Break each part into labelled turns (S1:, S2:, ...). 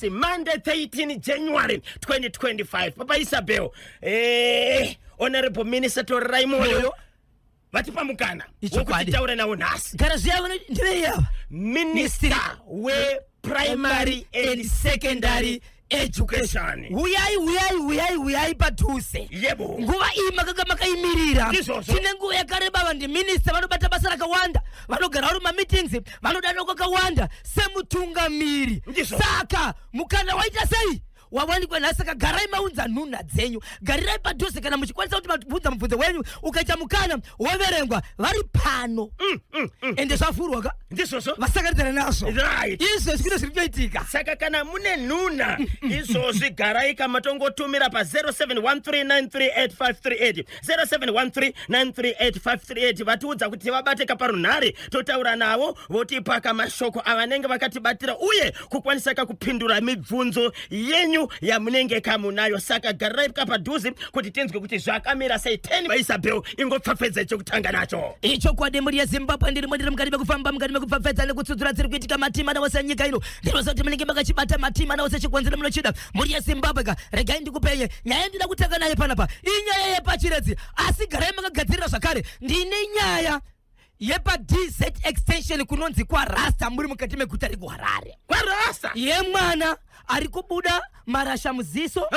S1: yes, Monday 13 January 2025. Papa Isabel, Honorable Minister to Raimondo Vatipa Mukana Wokutaura na unasi Minister we primary and secondary education.
S2: Uyai patuse.
S1: Yebo.
S2: Nguva maka imirira. Chinengu ya kareba wandi minister wano bata basara kawanda. Wano garauru ma meetings. Wano danoko kawanda. Semu tunga miri. Saka mukana waita sei. Wawani kwa nasaka garai maunza nuna zenyu. Garai patuse kana mchikwanisa uti mfunza mfunza wenyu. Ukaita mukana waverengwa. Vari pano. Ende safuru waka.
S1: Ndisoso.
S2: Vasaka ritana naso.
S1: Right.
S2: Iso sikino siripyoitika.
S1: Saka kana mune nuna. Iso si garai kama tongo tumira pa 0713938538. 0713938538. Vatuudza kuti vabate kaparunari. Totaura nawo. Voti paka mashoko. Avanenge vakati batira. Uye kukwanisaka kupindura mibvunzo yenyu ya munenge kamunayo. Saka garai kapaduzi kuti tenzwe kuti zvakamira sei 10 vaisabel ingopfapfedza chokutanga nacho.
S2: Icho kwa demuri ya Zimbabwe ndiri mwendiri mukati mekufamba mukati mekupfapfedza nekutsudzura dziri kuitika matima nawose nyika ino. Ndinoza kuti munenge makachibata matima nawose chikwanzira munochida. Muri ya Zimbabwe ka regai ndikupenye nyaya ndida kutanga naye panapa. Inyaya yepachiredzi asi garai makagadzirira zvakare. Ndine nyaya yepa DZ extension kunonzi kwa Rasta muri mukati meguta reHarare.
S1: Kwa Rasta
S2: ye mwana ari kubuda marasha muziso.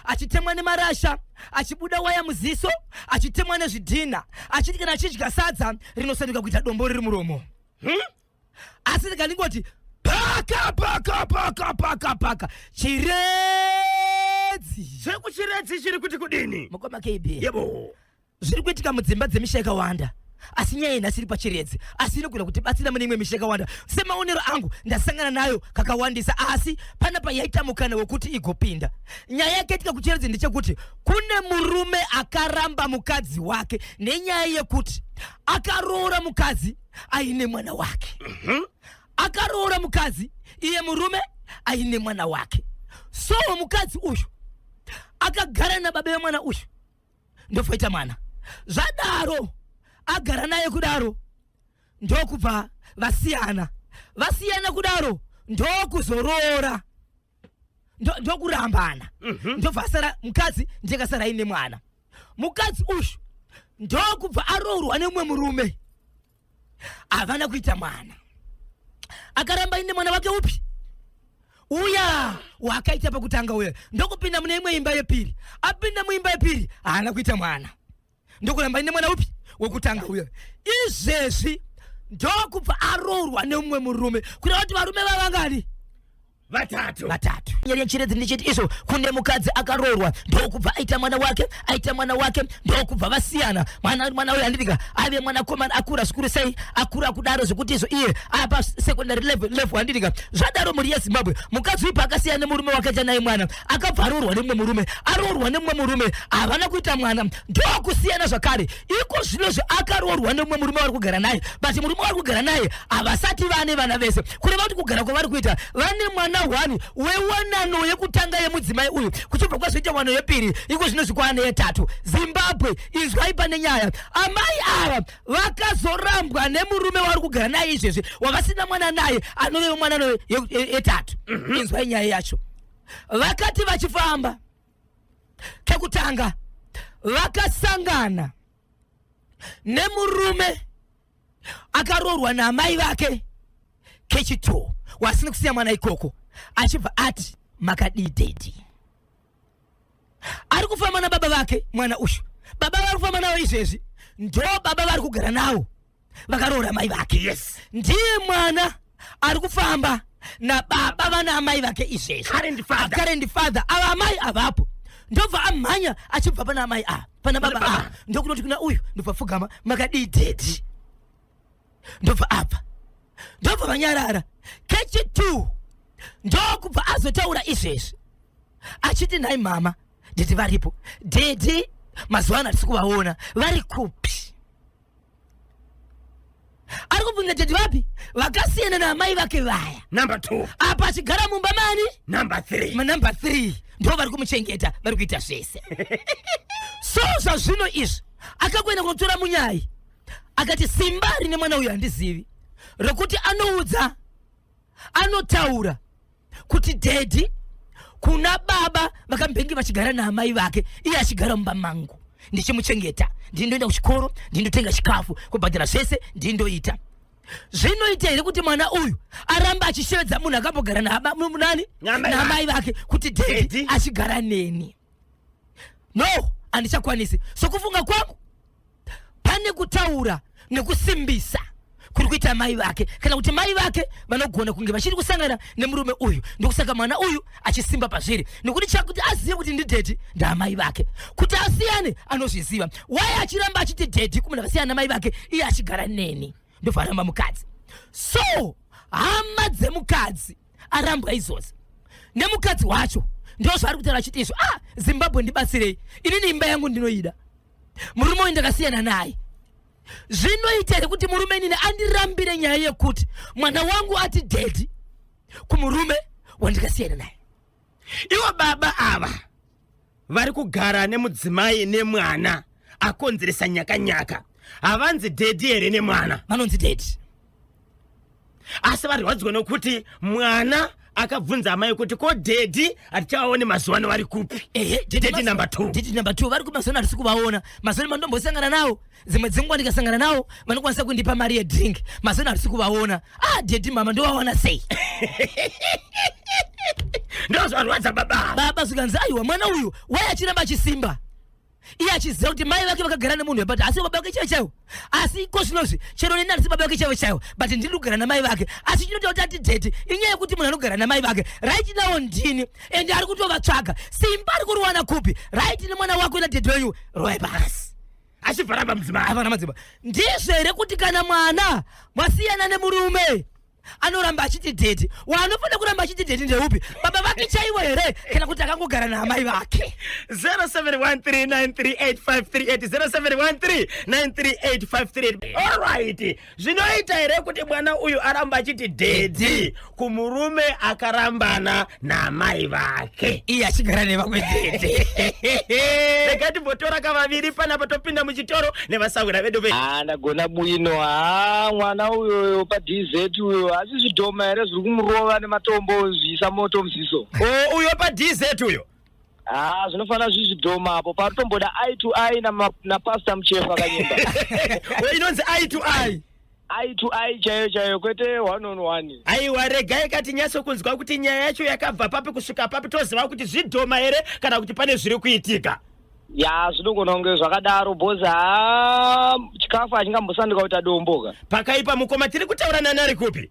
S2: Achitemwa nemarasha, achibuda waya muziso, achitemwa nezvidhina, achitikana achidya sadza rinosanduka kuita dombo riri muromo. Asi ndikangoti paka chiredzi.
S1: Chekuchiredzi chiri kuti kudini?
S2: Mukoma KB.
S1: Yebo.
S2: Zviri kuitika mudzimba dzemisheka wanda. Asi nyaya inasiri pachiredzi. Asi inogona kuti batsira mune imwe misheka wanda. Semaonero angu ndasangana nayo kakawandisa. Asi panapa yaita mukana wekuti igopinda. Nyaya yakatika kuchiredzi ndechekuti kune murume akaramba mukadzi wake nenyaya yekuti akaroora mukadzi aine mwana wake. Akaroora mukadzi iye murume aine mwana wake. So mukadzi uyu akagara nababa vemwana uyu ndofoita mwana. Zvadaro agara naye kudaro ndokubva vasiyana kudaro ndokuzorora ndokurambana. Ndobva asara mukadzi ndekasara ine mwana. Mukadzi uyu ndokubva aroorwa nemumwe murume havana kuita mwana. Akaramba ine mwana wake upi? Uya wakaita pakutanga uya. Ndokupinda mune imwe imba yepiri. Apinda muimba yepiri haana kuita mwana. Ndokuramba ine mwana upi? Wekutanga uya. Izvezvi ndokubva aroorwa nemumwe murume. Kuda kuti varume vavangani?
S1: Vatatu.
S2: Nyari chiredzi ndichiti izvo kune mukadzi akaroorwa ndokubva aita mwana wake ndokubva vasiyana. Mwana uyu andidika ave mwana komana akura zvikuru sei akura kudaro zvekuti izvo iye apa secondary level andidika. Zvadaro muri yeZimbabwe mukadzi uyu pakasiyana nemurume wakaita naye mwana akabva aroorwa nemumwe murume havana kuita mwana ndokusiyana zvakare. Iko zvinozvo akaroorwa nemumwe murume vari kugara naye but murume vari kugara naye havasati vane vana vese. Kureva kuti kugara kwavari kuita vane mwana wani wewanano yekutanga yemudzimai uyu kuchibva kwazoita wano yepiri iko zvinozvikwana yetatu. Zimbabwe izwai pane nyaya amai ava vakazorambwa nemurume wari kugara naye izvezvi wavasina mwana naye anove mwanano yetatu. Izwai nyaya yacho. Vakati vachifamba kekutanga vakasangana nemurume akaroorwa naamai vake kechito wasina kusiya mwana ikoko. Achibva ati makadidedi. Ari kufamba nababa vake mwana uyu. Baba vari kufamba nawo izvezvi ndo baba vari kugara nawo vakaroora mai vake.
S1: Yes.
S2: Ndiye mwana ari kufamba nababa vana amai vake izvezvi. Current father ava amai avapo. Ndobva amhanya achibva pana amai pana baba ndokunoti kuna uyu ndobva pfugama makadidedi. Ndobva apa ndobva vanyarara kechitu ndokubva azotaura izvezvi achiti nhai mama nditi varipo dedi mazuva ano hatisi kuvaona vari kupi. Ari kubvunza dedi vapi? Vakasiyana naamai vake vaya.
S1: Number 2
S2: apa achigara mumba mani?
S1: Number 3
S2: Number 3 ndo vari kumuchengeta vari kuita zvese. So zvazvino izvi akakwenda kunotora munyai akati simbari nemwana uyu handizivi rokuti anoudza anotaura kuti daddy kuna baba vakambengi vachigara naamai vake iye achigara mumba mangu ndichimuchengeta ndindoenda kuchikoro ndindotenga chikafu kubhadhara zvese ndindoita zvinoita here kuti mwana uyu aramba achishevedza munhu akambogara naamai vake kuti daddy achigara neni? No, handichakwanisi. Sokufunga kwangu pane kutaura nekusimbisa kuri kuita mai vake kana kuti mai vake vanogona kunge vachiri kusangana nemurume uyu. Ndokusaka mwana uyu achisimba pazviri nekuti chakuti azive kuti ndi daddy ndaamai vake, kuti asiyane anozviziva. Why achiramba achiti daddy kumunhu akasiyana namai vake iye achigara neni? Ndofaramba mukadzi. So hama dzemukadzi arambwa izvozvi nemukadzi wacho ndo zvari kutaura achiti izvo, Zimbabwe ndibatsirei, inini imba yangu ndinoida, murume uyu ndakasiyana naye. Zvinoita here kuti murume inini andirambire nyaya yekuti mwana wangu ati daddy kumurume wandikasiyana naye?
S1: Iwo baba ava vari kugara nemudzimai nemwana akonzeresa nyaka havanzi daddy here nemwana,
S2: vanonzi daddy.
S1: Asi varwadzwa nokuti mwana akabvunza amai kuti ko daddy atichaone mazuva vari kupi? Daddy number 2.
S2: Daddy number 2 vari kumazuva arisi kuvaona. Mazuva mandombosangana nawo, dzimwe dzenguva ndikasangana nawo vanokwanisa kundipa mari yedrink. Mazuva arisi kuvaona. Daddy mama ndovaona sei?
S1: Ndozvarwadza baba
S2: zvikanzi aiwa mwana uyu wai achiramba achisimba iye achiziva kuti mai vake vakagara nemunhu webata, asi baba vake chaivo. Asi kozvinozvi chero neni handisi baba vake chaivo, but ndiri kugara namai vake. Asi chinoita kuti ati daddy inyaya yekuti munhu anogara namai vake right nawo ndini ende ari kutovatsvaga. Simba ari kuriwana kupi right nemwana wako nadaddy wenyu roe basi
S1: achibvaramba mudzimai.
S2: Ndizvo here kuti kana mwana mwasiyana nemurume anoramba achiti daddy, wanofanira kuramba achiti daddy ndeupi? Baba vake chaivo here kana kuti akangogara naamai vake?
S1: 0713938538 0713938538. Alright, zvinoita here kuti mwana uyu aramba achiti daddy kumurume akarambana naamai vake,
S2: iye achigara nevamwe daddy?
S1: Rekati botora kavaviri panapa topinda muchitoro nevasawira vedu
S3: ndagona bwino. Mwana uyo paDZ uyo asi zvidhoma here zviri kumurova nematombo zviisa moto muziso.
S1: Uyo paDZ uyo
S3: zvinofanira zvidhoma apo paritomboda eye to eye napastor muchefa kanyimba.
S1: Inonzi eye to eye.
S3: Eye to eye chaiyo kwete 1-on-1.
S1: Aiwa, regai kati nyaso kunzwa kuti nyaya yacho yakabva papi kusvika papi toziva kuti zvidhoma here kana kuti pane zviri kuitika.
S3: Zvinogona kunge zvakadaro bhozi. Chikafu hachingambosandika kuti adomboka.
S1: Pakaipa mukoma, tiri kutaurana nari kupi?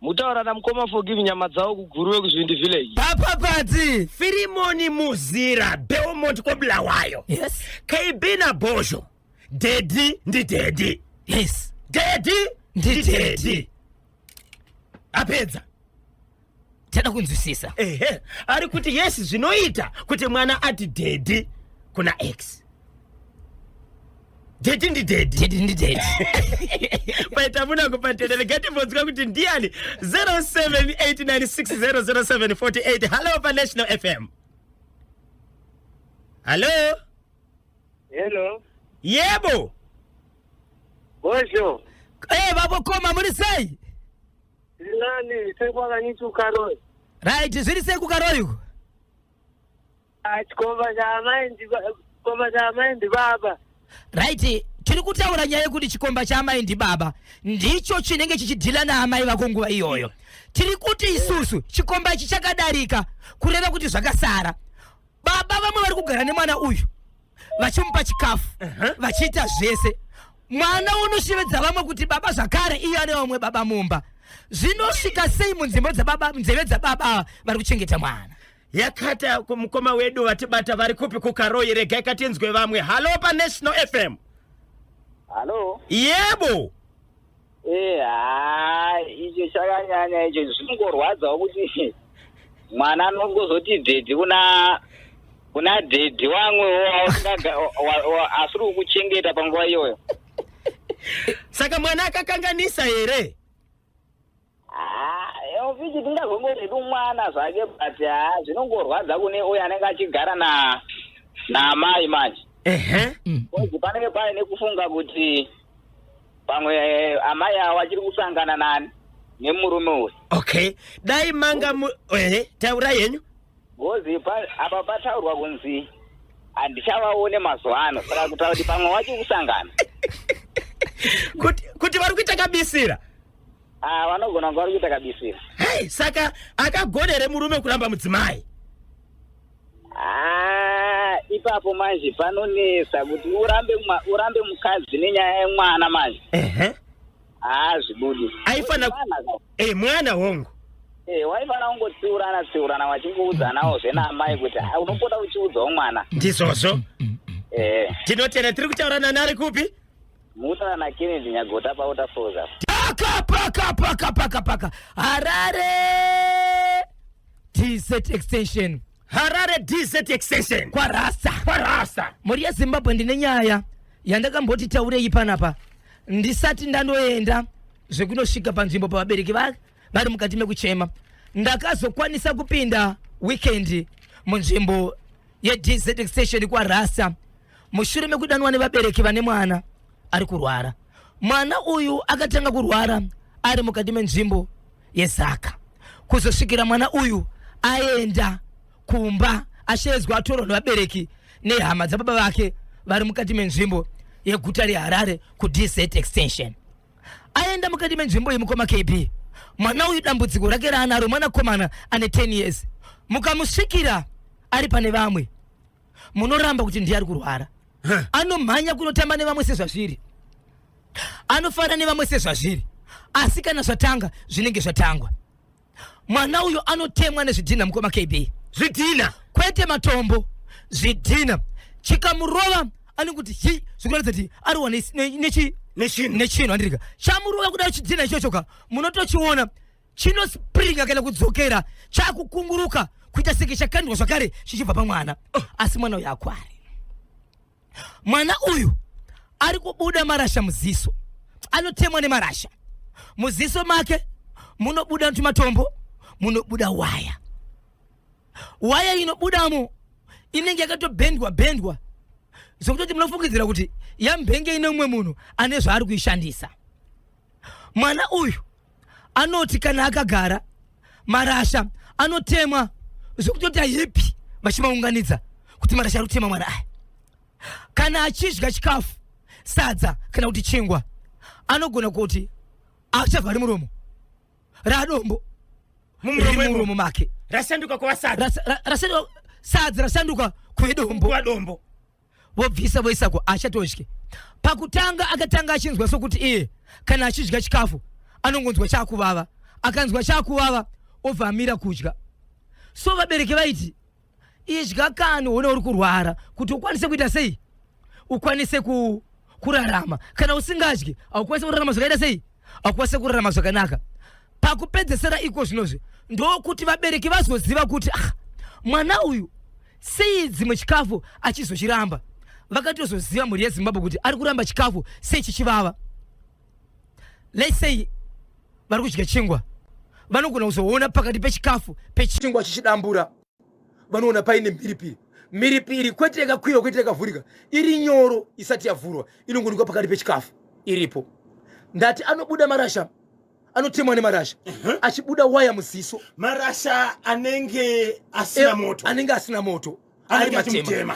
S3: Mutaura namukoma forgive nyama dzavo kuguruwe kuzvindi village.
S2: Papapati
S1: Firimoni Muzira Belmont Kobulawayo.
S2: Yes.
S1: Kaibina Bojo. Daddy ndi daddy.
S2: Yes.
S1: Daddy ndi daddy. Apedza
S2: tena kunzwisisa.
S1: Ari kuti yes zvinoita kuti mwana ati daddy kuna X. Daddy ndi daddy. Paita muna kupatele gati mbodzika kuti ndiani. 0789600748. Hello pa National FM. Hello. Yebo.
S3: Bojo.
S2: Babo koma muri sei?
S3: Nani sekwakanyitu Karoi.
S2: Right, zviri sei kuKaroi?
S3: Chikoma cha mai ndi baba.
S2: Right, tiri kutaura nyaya yekuti chikomba cha amai ndi baba ndicho chinenge chichidhila naamai vako nguva iyoyo. Tiri kuti isusu chikomba ichi chakadarika kureva kuti zvakasara. Baba vamwe vari kugara nemwana uyu vachimupa chikafu vachiita zvese. Mwana unoshevedza vamwe kuti baba zvakare iye ane vamwe baba mumba. Zvinosvika sei munzeve dzababa vari kuchengeta mwana?
S1: Yakata kumukoma wedu vatibata vari kupi kuKaroi, regai katinzwe vamwe. Hello pa National FM.
S3: Hello.
S1: Yebo.
S3: Icho chakanyanya icho zvingorwadza kuti mwana anongozoti daddy kuna daddy wamwe asiri kukuchengeta panguva iyoyo.
S1: Saka mwana akakanganisa here?
S3: Vichi tingazongoti mwana zvake but zvinongorwadza kune uyo anenge achigara naamai manje. Kozi panenge paine kufunga kuti pamwe amai avo achiri kusangana nani nemurume uyu.
S1: Okay, dai manga taura yenyu.
S3: Gozi apa pataurwa kunzi handishavaone mazuva ano, saka kutaura kuti pamwe wacho kusangana.
S1: kuti vari kuita kabisira.
S3: Vanogona kunge vari kuita kabisira.
S1: Hai, saka akagonere murume kuramba mudzimai.
S3: Ipapo manje panonesa kuti urambe mukadzi nenyaya yemwana manje. Zvibudi.
S1: Aifana mwana hongu.
S3: Waifana kungotsiurana wachingoudzanawo zvenamai kuti unopota uchiudzawo mwana.
S1: Ndizvozvo. Tinotenda tiri kutaurana nari kupi?
S3: Mutaura naKennedy Nyagota pautafoza.
S2: Paka. Harare DZ extension.
S1: Harare DZ extension.
S2: Kwa rasa. Muri yeZimbabwe ndine nyaya yandakamboti taurei panapa. Ndisati ndanoenda zvekunosvika panzvimbo pavabereki vari mukati mekuchema. Ndakazokwanisa kupinda weekend munzvimbo yeDZ extension kwa rasa. Mushure mekudanwa nevabereki vane mwana ari kurwara. Mwana uyu akatanga kurwara ari mukati menzvimbo yeZaka. Kuzosvikira mwana uyu aenda kumba ashezwa atorwa nevabereki nehama dzababa vake vari mukati menzvimbo yeguta reHarare kuDZ extension. Aenda mukati menzvimbo yemukoma KB. Mwana uyu dambudziko rake raanaro mwana komana ane 10 years. Mukamusvikira ari pane vamwe munoramba kuti ndiye ari kurwara. Anomhanya kunotamba nevamwe sezvazviri. Anofara nevamwe sezvazviri. Asi kana zvatanga zvinenge zvatangwa. Mwana uyu anotemwa nezvidhina mukoma KB.
S1: Zvidhina
S2: kwete matombo, zvidhina. Chikamurova anokuti hi zvikuratidza kuti ariwa nechino handirika. Chamurova kudai chidhina ichochoka munotochiona chinospringa kana kudzokera chakukunguruka kuita seke chakandwa zvakare chichibva pamwana. Asi mwana uyu akwari. Mwana uyu ari kubuda marasha muziso. Anotemwa nemarasha. Muziso make munobuda matombo, munobuda waya. Waya inobudamo inenge yakatobhendwa. Zokutoti munofungidzira kuti yambenge ine umwe munhu ane zvaari kuishandisa. Mwana uyu anoti kana akagara marasha anotemwa zokutoti ayipi vachimaunganidza kuti marasha ari kutema mwana aya. Kana achidya chikafu, sadza kana kuti chingwa, anogona kuti achavhari muromo radombo muromo make
S1: rasanduka kwa sadza.
S2: Sadza rasanduka kudombo. Vobvisa voisako achatodye. Pakutanga akatanga achinzwa sokuti iye kana achidya chikafu anongonzwa chakuvava. Akanzwa chakuvava obva amira kudya. So vabereki vaiti idya kani uone uri kurwara kuti ukwanise kuita sei? Ukwanise kurarama. Kana usingadyi aukwanise kurarama zvakaita sei? Aukwanise kurarama zvakanaka. Pakupedzesera iko zvinozvi ndokuti vabereki vazoziva kuti mwana uyu sei dzimwe chikafu achizochiramba. Vakatozoziva muri yeZimbabwe kuti ari kuramba chikafu sei chichivava. Let's say vari kudya chingwa, vanogona kuzoona pakati pechikafu pechingwa chichidambura vanoona paine mhiripiri kwete yakakwira kwete yakavhurika iri nyoro isati yavhurwa inongonikwa pakati pechikafu iripo. Ndati anobuda marasha, anotemwa nemarasha. Achibuda waya muziso,
S1: marasha anenge asina moto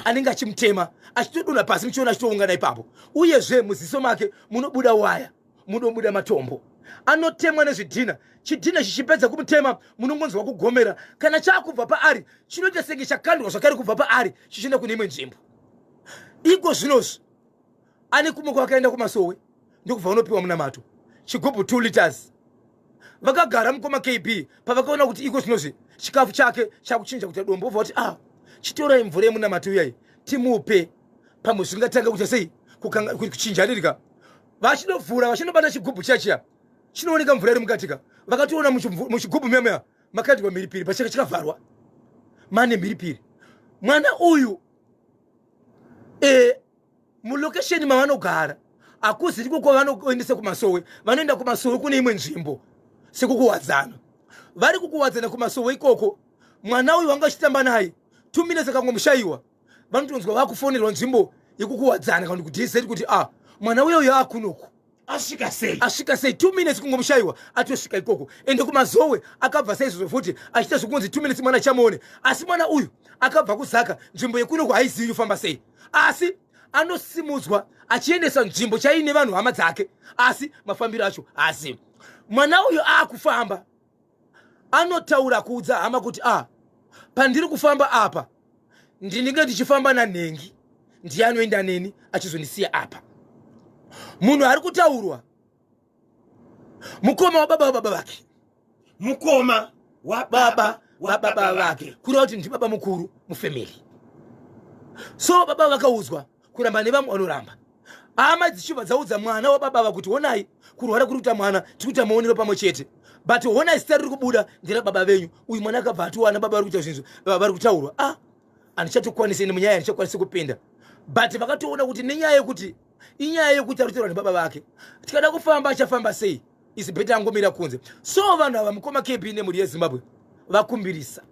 S2: anenge achimutema achitodona pasi muchiona achitoungana ipapo. Uyezve muziso make munobuda waya, munobuda matombo. Anotemwa nezvidhina. Chidhina chichipedza kumutema munongonzwa kugomera. Kana chakubva paari chinoita senge chakandwa zvakare kubva paari chichienda kune imwe nzvimbo. Iko zvinozvi ane kumwe kwakaenda kumasowe ndokubva unopiwa munamato chigubhu 2 liters. Vakagara mukoma KB pavakaona kuti iko zvinozvi chikafu chake chakuchinja kuita dombo obva kuti chitorai mvura yemunamato uyai timupe pamwe zvingatanga kuita sei kuchinja ndirika. Vachinovhura vachinobata chigubhu chachiya chinooneka mvura iri mukatika. Vakatoona muchigubhu memeya makaitwa mhiripiri pachaka chakavharwa mane mhiripiri. Mwana uyu mulokesheni mavanogara akuzi ndiko kwavanoendesa kumasowe. Vanoenda kumasowe kune imwe nzvimbo sekukuwadzana. Vari kukuwadzana kumasowe ikoko mwana uyu wanga achitamba naye 2 minutes akangomushayiwa vanotonzwa vakufonerwa nzvimbo yekukuwadzana kana kuti DZ kuti mwana uyo akunoku
S1: asvika sei
S4: 2 minutes kungomushaiwa atosvika ikoko ende kumazowe akabva saizvozvo futi achiita zvokunzi 2 minutes mwana chamuone. Asi mwana uyu akabva kuzaka nzvimbo yekuno kuhaizivi ufamba sei, asi anosimudzwa achiendesa nzvimbo chaine vanhu hama dzake, asi mafambiro acho hazivi. Mwana uyu akufamba anotaura kuudza hama kuti pandiri kufamba apa ndinenge ndichifamba nanhengi, ndiye anoenda neni achizondisiya apa. Munhu ari kutaurwa mukoma wababa wababa vake,
S1: mukoma
S4: baba wababa vake, kureva kuti ndi baba mukuru mufamily. So baba vakaudzwa kuramba nevamwe vanoramba. Hama dzichibva dzaudza mwana wababa vakuti honai kurwara kuri kuita mwana tikuita maonero pamwe chete, but honai zita riri kubuda ndera baba venyu. Uyu mwana akabva atiwana baba vari kuita zvinhu baba vari kutaurwa handichatokwanisa ine munyaya handichakwanisi kupinda, but vakatoona kuti nenyaya yekuti inyaya yekuti arutaurwa nebaba vake tikada kufamba achafamba sei, isi bheta angomira kunze. So vanhu ava mukoma KP nemhuri yeZimbabwe vakumbirisa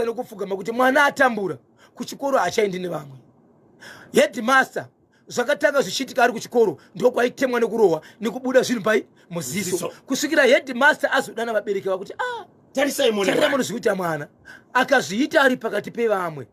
S4: nekufugama kuti mwana atambura kuchikoro hachaendi nevamwe. Headmaster zvakatanga zvichiitika ari kuchikoro ndokwaitemwa nekurohwa nekubuda zvinhu pai muziso, kusvikira headmaster azodana vabereki vakuti
S1: tarisai
S4: munhu zvikuita mwana akazviita ari pakati pevamwe.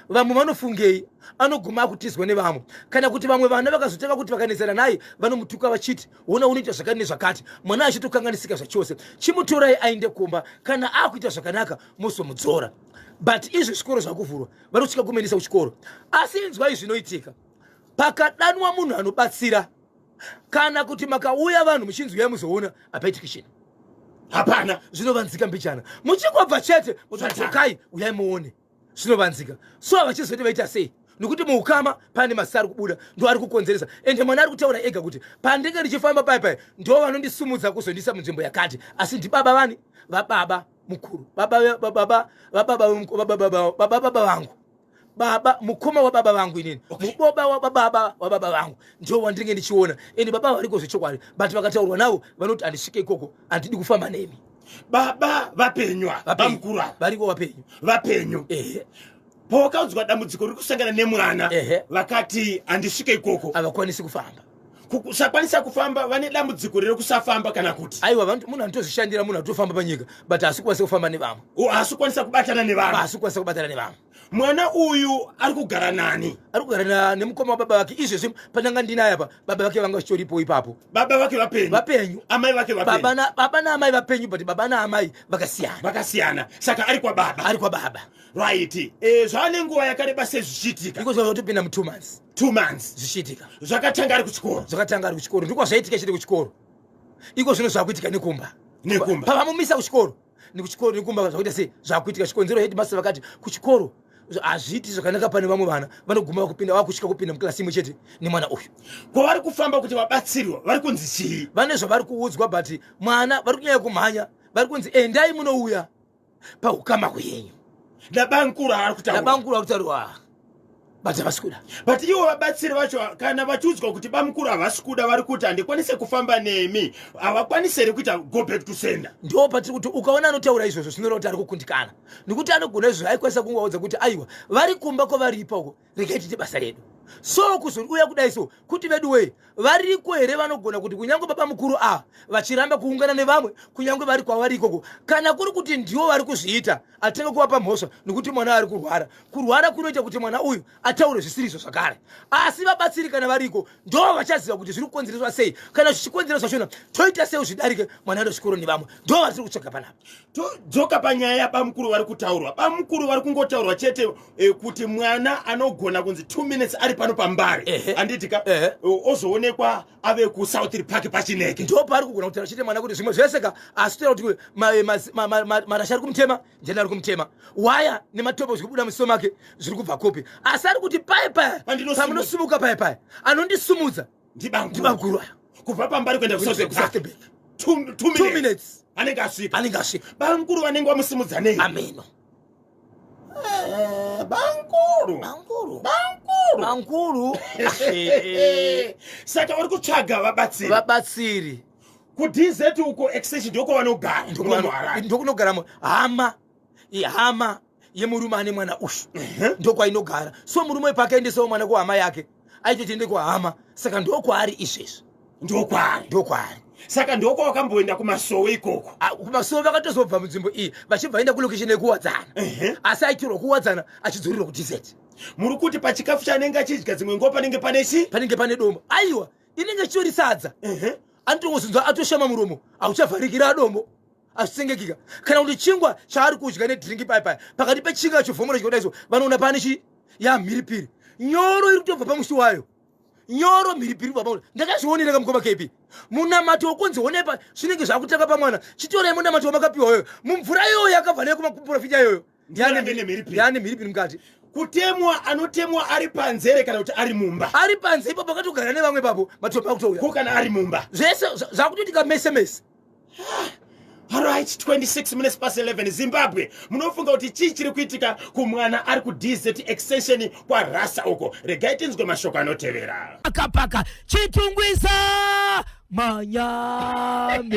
S4: Vamwe vanofungei anoguma akutizwa nevamwe, kana kuti vamwe vana vakazotanga kuti vakanetsana naye vanomutuka vachiti ona unoita zvakati nezvakati, mwana achitokanganisika zvachose, chimutorai aende kumba, kana akuita zvakanaka muzomudzora. But izvi zvikoro zvakuvhurwa vanosvika kumenesa kuchikoro. Asi inzwai zvinoitika pakadanwa munhu anobatsira, kana kuti makauya vanhu muchinzwai muzoona hapaitiki chinhu,
S1: hapana,
S4: zvinovanzika mbichana. Muchingobva chete mudzokai uyai muone, zvinovanzika. So vachizoti vaita sei, nekuti muukama pane masa ari kubuda ndo ari kukonzeresa. Ende mwana ari kutaura ega kuti pandenge ndichifamba pai ndo vanondisumudza kuzondisa munzvimbo yakati, asi ndibaba vani vababa mukuru, baba vangu, baba mukoma wababa vangu inini, muboba wababa vangu ndio wandinge ndichiona. Ende baba variko zvechokwadi, but vakataurwa navo vanoti handisvike ikoko handidi kufamba nemi.
S1: Baba vapenywa bamukuru
S4: variko
S1: vapenyu pokaudzwa dambudziko riri kusangana nemwana vakati handisvike ikoko
S4: havakwanisi kufamba.
S1: kusakwanisa kufamba vane dambudziko riri kusafamba kana kuti
S4: aiwa munhu anotozvishandira munhu atofamba panyika but hasikwanisa kufamba nevamwe,
S1: hasikwanisa kubatana
S4: nevamwe.
S1: Mwana uyu ari kugara nani?
S4: Ari kugara nemukoma wababa vake. Izvezvi pandanga ndinaye apa baba vake vanga vachitoripo ipapo.
S1: Baba vake
S4: vapenyu,
S1: amai vake vapenyu.
S4: Baba naamai vapenyu, but baba naamai vakasiyana.
S1: Saka ari kwa baba. Right. Zvane nguva yakareba sei zvichiitika?
S4: Iko zvakatopinda mu 2 months.
S1: 2 months
S4: zvichiitika.
S1: Zvakatanga ari kuchikoro. Ndiko zvaitika chete kuchikoro. Iko zvino zvakuitika nekumba. Pavamumisa kuchikoro. Nekuchikoro nekumba zvakuita sei zvakuitika. Chikonzero headmaster vakati kuchikoro hazviiti zvakanaka pane vamwe vana vanoguma vakusvika kupinda muklasi imwe chete nemwana uyu. Kwavari kufamba kuti vabatsirwa vari kunzi chii?
S4: Vane zvavari kuudzwa, but mwana vari kunyanya kumhanya, vari kunzi endai munouya paukama hwenyu.
S1: Nabamukuru ari
S4: kutaurwa but havasi kuda.
S1: But ivo vabatsiri vacho kana vachiudzwa kuti bamukuru havasi kuda vari kuti handikwanise kufamba nemi, havakwanisi here kuita go back to sender.
S4: Ndo patiri kuti ukaona anotaura izvozvo zvinoreva kuti ari kukundikana, nekuti anogona izvozvo aikwanisa kungovaudza kuti aiwa vari kumba kwavari ipako regai tiite basa redu. So kuzouya kudai so kuti vedu wei variko here vanogona kuti kunyange baba mukuru vachiramba kuungana nevamwe kunyange vari kwavari ikoko, kana kuri kuti ndivo vari kuzviita atenge kuvapa mhosva nekuti mwana ari kurwara kunoita kuti mwana uyu ataure zvisirizo zvakare. Asi vabatsiri kana variko ndo vachaziva kuti zviri kukonzereswa sei, kana zvichikonzereswa zvachona toita sei zvidarike mwana andochikoro nevamwe. Ndo vatiri kutsvaga panapa.
S1: Todzoka panyaya yabamukuru vari kutaurwa. Bamukuru vari kungotaurwa chete kuti mwana anogona kunzi 2 minutes ari pano pambari anditika ozoonekwa ave kuSouth Park pachineke.
S4: Ndo pari kugona kutaura chete mwana kuti zvimwe zveseka, asi toda kuti marasha ari kumutema njena ari kumutema, waya nematopo zviri kubuda musiso make zviri kubva kopi, asi ari kuti pai pamunosumuka pai anondisumudza ndibamukuru aya
S1: kubva pambari kuenda kuSouth Park
S4: 2 minutes
S1: anenge asvika.
S4: Bamukuru
S1: vanenge vamusumudza nei?
S4: Ameno. Bamukuru.
S1: Saka vari kutsvaga
S4: vabatsiri
S1: kuDZ uko extension ndiko vanogara.
S4: Ndokunogara hama yemurume ane mwana uyu ndokwainogara. So murume pakaendesawo mwana kuhama yake aitotiende kuhama saka ndokwaari izvezvo
S1: ndokwari saka ndoko wakamboenda kumasowe ikoko
S4: kumasowe vakatozobva munzvimbo iyi vachibva enda kulokesheni yekuwadzana asi aitirwa kuwadzana achidzorerwa kudizeti
S1: muri kuti pachikafu chanenge achidya dzimwe nguva panenge
S4: pane dombo aiwa inenge chitori sadza anotongozunzwa atoshama muromo auchavharikira dombo azvisengekika kana kuti chingwa chaari kudya nedhiringi paipai pakati pechinga chovhomora chikodaiso vanoona pane chi mhiripiri nyoro iri kutobva pamusi wayo nyoro mhiripiri baba ndakazvionera kamukoma kepi munamato wokunzi honepa zvinenge zvakutanga pamwana chitorei munamato wamakapiwa yoyo mumvura iyoyo yakabva nayo kumaprofita iyoyo yane mhiripiri mukati
S1: kutemwa anotemwa ari panze kana kuti ari mumba
S4: ari panze ipapo akatogara nevamwe papo matopa akutouya
S1: ko kana ari mumba
S4: zvese zvakutoitika mese
S1: Alright, 26 minutes past 11 Zimbabwe. Munofunga kuti chii chiri kuitika kumwana ari ku DZ extension kwa rasa uko. Regai tinzwe mashoko anotevera.
S2: Paka chitungwiza manyame.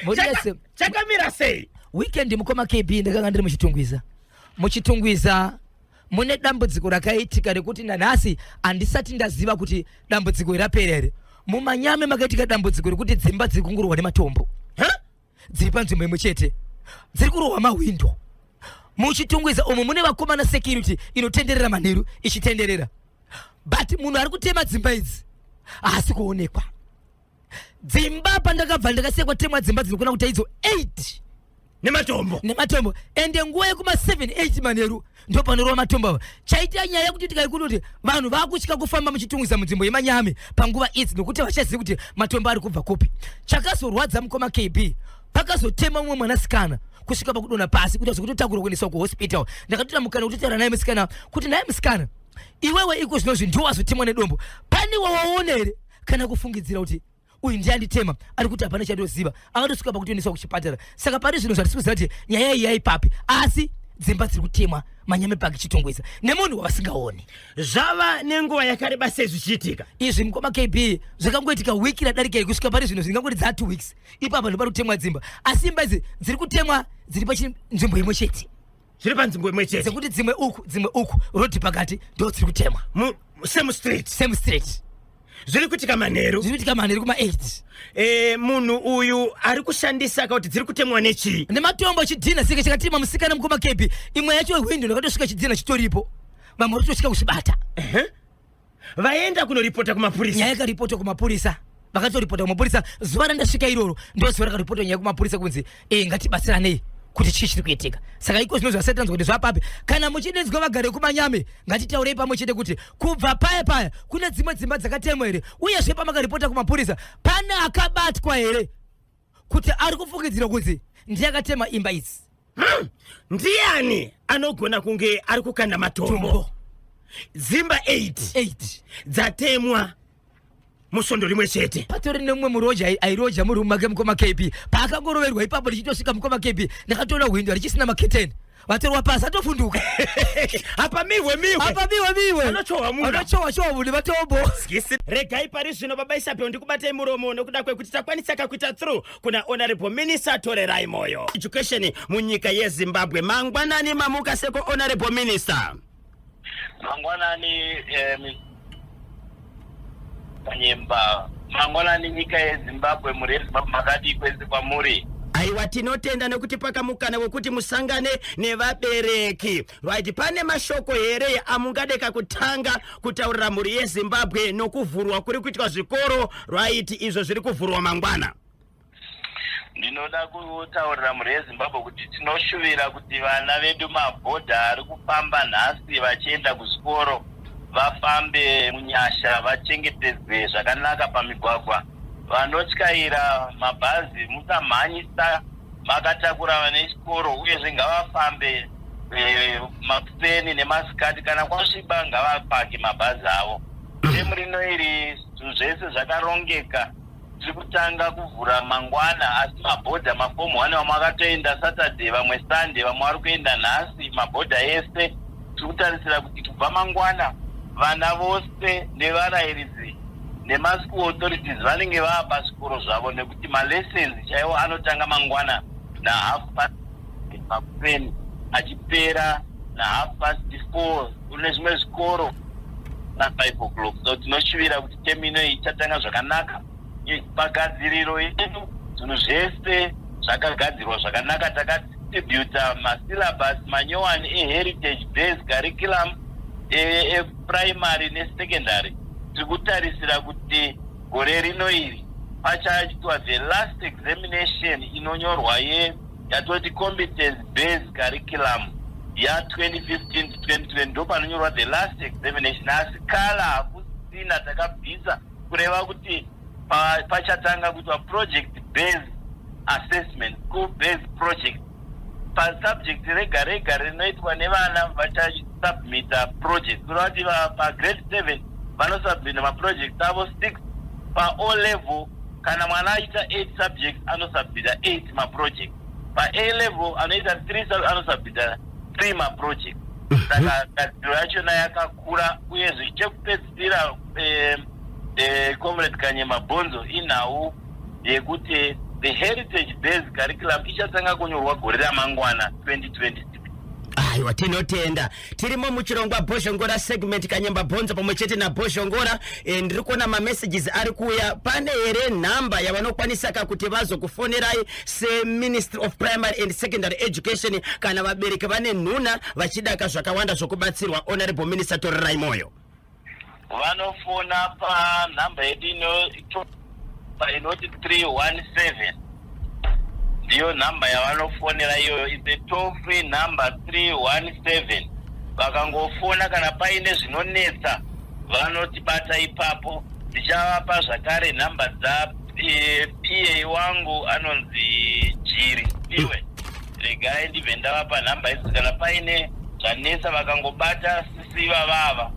S2: Mudese
S1: Chakamira sei.
S2: Weekend mukoma KB ndakanga ndiri muchitungwiza mune dambudziko rakaitika rekuti nanhasi andisati ndaziva kuti dambudziko raperere. Mumanyame makaitika dambudziko rekuti dzimba dziri kungurwa nematombo. Dziri panzvimbo imwe chete dziri kurohwa mawindo muchitungwiza umo mune vakomana security inotenderera manheru ichitenderera but munhu ari kutema dzimba idzi haasi kuonekwa dzimba pandakabva ndakasekwa temwa dzimba dzinokona kuita idzo 8 nematombo ende nguva yekuma 7-8 manheru ndo panorova matombo ava chaita nyaya yekuti tikaikuti kuti vanhu vakutya kufamba muchitungwiza munzvimbo yemanyame panguva idzi nokuti vachazivi kuti matombo ari kubva kupi chakazorwadza mukoma KB pakazotema mumwe mwanasikana kusvika pakudonha pasi kuti azokutotakurwa kuendeswa kuhospital ndakatoita mukana kutotaura naye musikana kuti naye musikana iwewe iko zvinozvi ndiwo wazotemwa nedombo pane wawaona here kana kufungidzira kuti uyu ndiye anditema ari kuti hapana chandoziva akatosvika pakutoendeswa kuchipatara saka pari zvinhu zvatisimuziva kuti nyaya iyi yaipapi asi dzimba dziri kutemwa manyame paki chitungwiza nemunhu wavasingaoni
S1: zvava nenguva yakareba sei zvichiitika
S2: izvi mukoma KB zvakangoitika wiki radarika kusvika pari zvino zvingangoti dza 2 weeks ipapa ndopari kutemwa dzimba asi imba idzi dziri kutemwa dziri pachinzvimbo imwe chete
S1: zviri panzvimbo imwe chete
S2: dzekuti dzimwe uku rodi pakati ndo dziri kutemwa
S1: same street zviri kuitika manheru
S2: kuma 8
S1: munhu uyu ari kushandisa kuti dziri kutemwa nechii
S2: nematombo chidhina sika chakatima musikana mukoma KB imwe yacho hwindo ndakatosvika chidhina chitoripo vamwe vatosvika kuchibata
S1: vaenda kunoripota kumapurisa
S2: nyaya yakaripotwa kumapurisa vakatoripota kumapurisa zuva randasvika iroro ndo zuva rakaripotwa nyaya kumapurisa kunzi ngatibatsiranei kuti chii chiri kuitika saka iko zvinhu zvasatanzwa kuti zvapapi kana muchidedzwa vagare kumanyame ngatitaurei pamwe chete kuti kubva paya kune dzimwe dzimba dzakatemwa here uyezve pamakaripota kumapurisa pane akabatwa here kuti ari kufungidzira kunzi ndiye akatema imba idzi
S1: ndiani anogona kunge ari kukanda matombo dzimba 8 dzatemwa musondo rimwe chete
S2: patori nemumwe muroja airoja muri make mukoma KB paakangoroverwa ipapo richitosvika mukoma KB ndakatoona hwindo richisina maketeni vatorwa pasi atofunduka
S1: apa miwe
S2: anochowa munhu vatombo
S1: regai pari zvino baba Isabel ndikubatai muromo nokuda kwekuti takwanisa kakuita through kuna honorable minister torerai moyo education munyika yeZimbabwe mangwanani mamuka seko honorable minister
S3: mangwanani panyemba mangwanani nyika yeZimbabwe muri makadi kwese kwamuri
S1: aiwa tinotenda nekuti pakamukana wekuti musangane nevabereki right pane mashoko here amungadeka kutanga kutaurira mhuri yeZimbabwe nokuvhurwa kuri kuitwa zvikoro right izvo zviri kuvhurwa mangwana
S3: ndinoda kutaurira mhuri yeZimbabwe kuti tinoshuvira kuti vana vedu mabhodha ari kufamba nhasi vachienda kuzvikoro vafambe munyasha vachengetedze zvakanaka pamigwagwa vanotyaira mabhazi musamhanyisa makatakura vane chikoro uyezve ngavafambe mapeni nemasikati kana kwasviba ngavapake mabhazi avo temu rino iri zvinhu zvese zvakarongeka tiri kutanga kuvhura mangwana asi mabhodha mafomu 1 vamwe vakatoenda Saturday vamwe Sunday vamwe vari kuenda nhasi mabhodha ese tiri kutarisira kuti kubva mangwana vana vose nevarayiridzi nemaschool authorities vanenge vava pazvikoro zvavo nekuti malessons chaiwo anotanga mangwana na1:30 achipera na4:30 kune zvimwe zvikoro na5 o'clock. So tinoshuvira kuti temu ino ichatanga zvakanaka. Pagadziriro yedu zvinhu zvese zvakagadzirwa zvakanaka. Takadistributa masyllabus manyowani eheritage based curriculum eprimary nesecondary. Tiri kutarisira kuti gore rino iri pachaitwa the last examination inonyorwa yatoti competence based curriculum ya2015 to 2020 ndo panonyorwa the last examination. Asi kala hakusina takabvisa kureva kuti pachatanga kuitwa project based assessment, school based project pasubject rega rega rinoitwa nevana vachasubmita project. Kureva kuti pagrade 7 vanosubmita maproject avo 6. Pa-O level kana mwana aita 8 subjects anosubmita 8 maproject. Pa-A level anoita 3 anosubmita 3 maproject. Saka gadziro yachona yakakura uyezve chekupedzisira comrade Kanyema Bonzo inhau yekuti the heritage based curriculum ichatanga kunyorwa gore ramangwana 2026.
S1: Aiwa, tinotenda. Tirimo muchirongwa Bhoshongora segment Kanyema Bonzo pamwe chete na Bhoshongora. Ndiri kuona messages ari kuya. Pane here namba yavanokwanisa kuti vazokufonerai se Ministry of Primary and Secondary Education kana vabereki vane nhuna vachidaka zvakawanda zvokubatsirwa. Honorable Minister Torerai Moyo.
S3: Vanofona pa namba yedu inoti 317. Ndiyo namba yavanofonera iyoyo. It's a toll free number 317. Vakangofona kana paine zvinonetsa vanotibata ipapo. Ndichavapa zvakare namba dza PA wangu anonzi Jiri iwe. Regai ndibve ndavapa namba idzi kana paine zvanetsa vakangobata sisiva vava.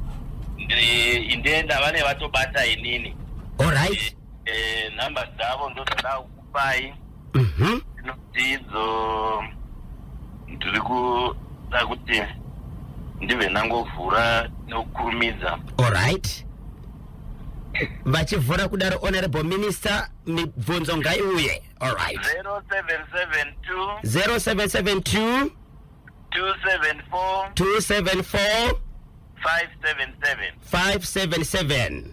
S3: Indenda vane vatobata inini.
S1: Alright.
S3: Namba dzavo ndo dzadakupai. Ndidzo ndiri kuda kuti ndive nangovhura nokurumidza.
S1: Alright. Vachivhura kudaro Honorable Minister mibvunzo ngaiuye. Alright. 0772 274 577.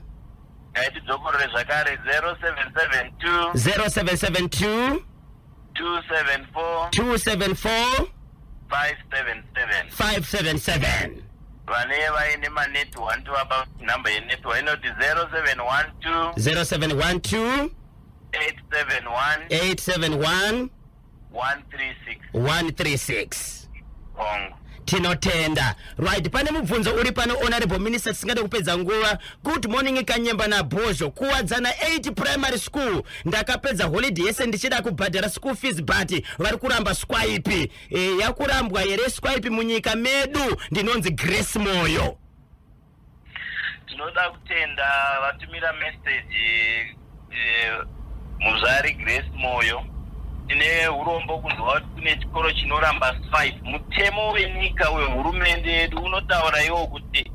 S3: Ngaiti dzokorore zvakare 0772 274 577. Vane vaine manet 1 to about number yenet inoti 0712 871 136.
S1: Tinotenda. Right, pane mubvunzo uri pano Honorable Minister tisingade kupedza nguva. Good morning Kanyemba na Bhozho. Kuwadzana 8 primary school. Ndakapedza holiday yese ndichida kubhadhara school fees but vari kuramba Swipe. Yakurambwa here Swipe munyika medu ndinonzi Grace Moyo.
S3: Tinoda kutenda vatumira message muzari Grace Moyo. Tine urombo kunzwa kuti kune chikoro chinoramba Swipe. Mutemo wenyika wehurumende yedu unotaura iwo kuti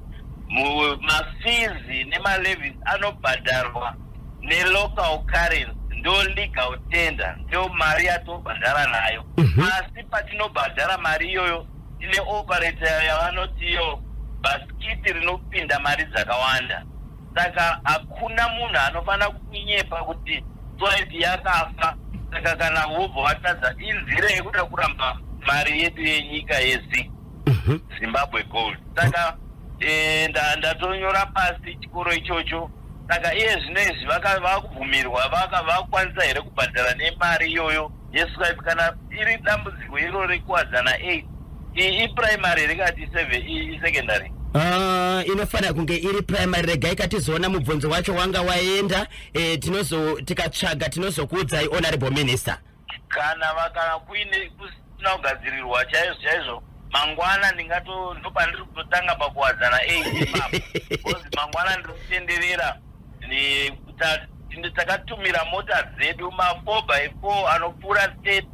S3: mafizi nemalevies anobhadharwa nelocal currency ndo legal tender, ndo mari yatobhadhara nayo. Asi patinobhadhara mari iyoyo tine operator yavanoti iyo basikiti rinopinda mari dzakawanda. Saka hakuna munhu anofana kunyepa kuti Swipe yakafa. Saka kana vobva vatadza inzira yekuda kuramba mari yedu yenyika yeZimbabwe Gold. Saka ndatonyora pasi chikoro ichocho. Saka iye zvinezvi vakubvumirwa vakukwanisa here kubhadhara nemari iyoyo yeSwipe kana iri dambudziko iro rekuwadzana 8. Iprimary rekati secondary.
S1: Inofana kunge iri primary rega ikatizoona mubvunzo wacho wanga waenda tikatsvaga tinozokuudzai Honorable Minister.
S3: Kana kuine kusina kugadzirirwa chaizvo mangwana ndopandiri kutotanga pakuwadzana 8 ipapo. Because mangwana ndiri kutenderera takatumira mota dzedu ma4x4 anopfuura state